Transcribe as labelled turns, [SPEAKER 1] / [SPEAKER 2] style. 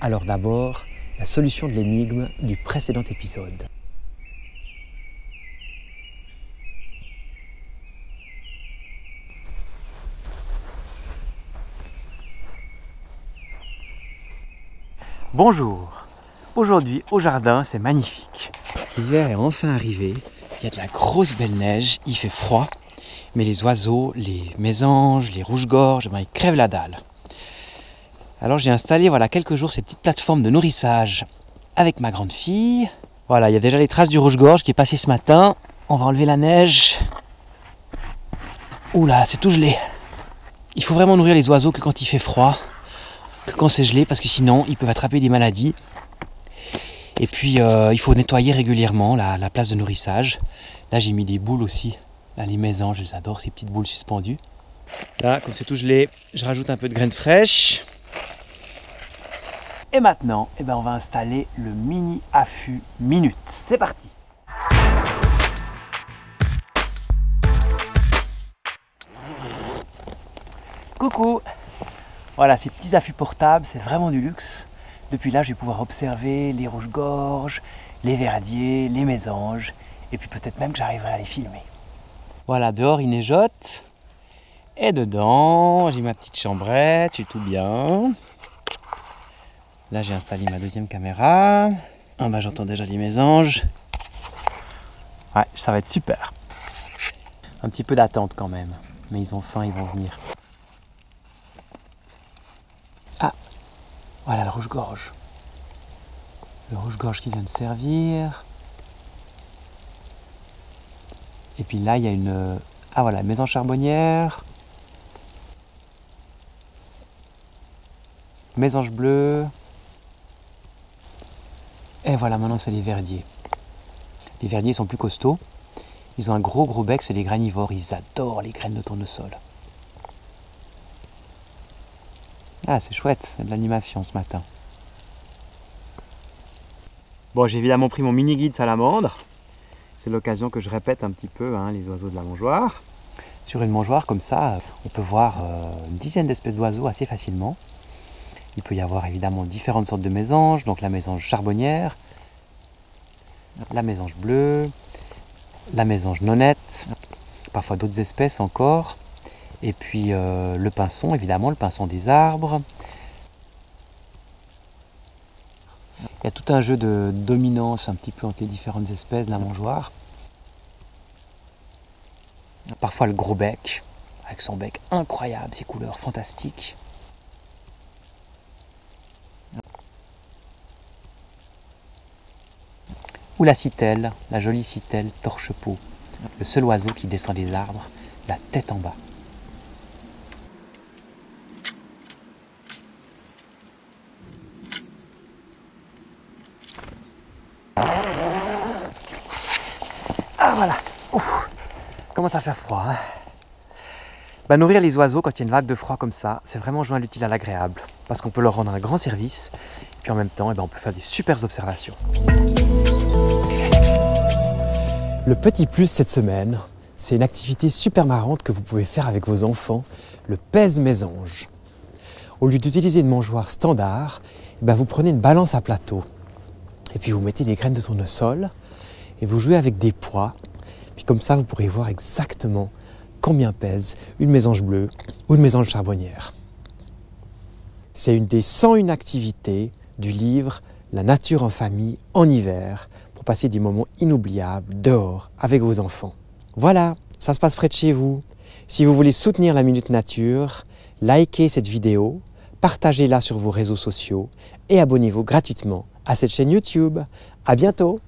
[SPEAKER 1] Alors d'abord, la solution de l'énigme du précédent épisode. Bonjour, aujourd'hui au jardin c'est magnifique. L'hiver est enfin arrivé, il y a de la grosse belle neige, il fait froid, mais les oiseaux, les mésanges, les rouges-gorges, ils crèvent la dalle. Alors j'ai installé quelques jours ces petites plateformes de nourrissage avec ma grande fille. Voilà, il y a déjà les traces du rouge-gorge qui est passé ce matin. On va enlever la neige. Oula, c'est tout gelé. Il faut vraiment nourrir les oiseaux que quand il fait froid, que quand c'est gelé, parce que sinon ils peuvent attraper des maladies. Et puis il faut nettoyer régulièrement la place de nourrissage. Là j'ai mis des boules aussi. Là les mésanges, je les adore, ces petites boules suspendues. Là, comme c'est tout gelé, je rajoute un peu de graines fraîches. Et maintenant, on va installer le mini affût minute. C'est parti! Coucou! Voilà, ces petits affûts portables, c'est vraiment du luxe. Depuis là, je vais pouvoir observer les rouges-gorges, les verdiers, les mésanges, et puis peut-être même que j'arriverai à les filmer. Voilà, dehors il neigeote, et dedans, j'ai ma petite chambrette, j'ai tout bien. Là, j'ai installé ma deuxième caméra. J'entends déjà les mésanges. Ouais, ça va être super. Un petit peu d'attente quand même, mais ils ont faim, ils vont venir. Ah, voilà le rouge-gorge. Le rouge-gorge qui vient de servir. Et puis là, il y a une... Ah voilà, mésange charbonnière. Mésange bleue. Et voilà, maintenant c'est les verdiers. Les verdiers sont plus costauds. Ils ont un gros bec, c'est les granivores. Ils adorent les graines de tournesol. Ah, c'est chouette, il y a de l'animation ce matin. Bon, j'ai évidemment pris mon mini guide salamandre. C'est l'occasion que je répète un petit peu les oiseaux de la mangeoire. Sur une mangeoire comme ça, on peut voir une dizaine d'espèces d'oiseaux assez facilement. Il peut y avoir évidemment différentes sortes de mésanges, donc la mésange charbonnière, la mésange bleue, la mésange nonnette, parfois d'autres espèces encore, et puis le pinson, évidemment, le pinson des arbres. Il y a tout un jeu de dominance un petit peu entre les différentes espèces de la mangeoire. Parfois le gros bec, avec son bec incroyable, ses couleurs fantastiques. Ou la citelle, la jolie citelle torche-peau, le seul oiseau qui descend des arbres, la tête en bas. Ah voilà, ouf, commence à faire froid. Nourrir les oiseaux quand il y a une vague de froid comme ça, c'est vraiment joindre l'utile à l'agréable, parce qu'on peut leur rendre un grand service, et puis en même temps, on peut faire des super observations. Le petit plus cette semaine, c'est une activité super marrante que vous pouvez faire avec vos enfants, le pèse-mésange. Au lieu d'utiliser une mangeoire standard, vous prenez une balance à plateau, et puis vous mettez des graines de tournesol, et vous jouez avec des poids, puis comme ça vous pourrez voir exactement combien pèse une mésange bleue ou une mésange charbonnière. C'est une des 101 activités du livre La nature en famille en hiver pour passer des moments inoubliables dehors avec vos enfants. Voilà, ça se passe près de chez vous. Si vous voulez soutenir la Minute Nature, likez cette vidéo, partagez-la sur vos réseaux sociaux et abonnez-vous gratuitement à cette chaîne YouTube. À bientôt!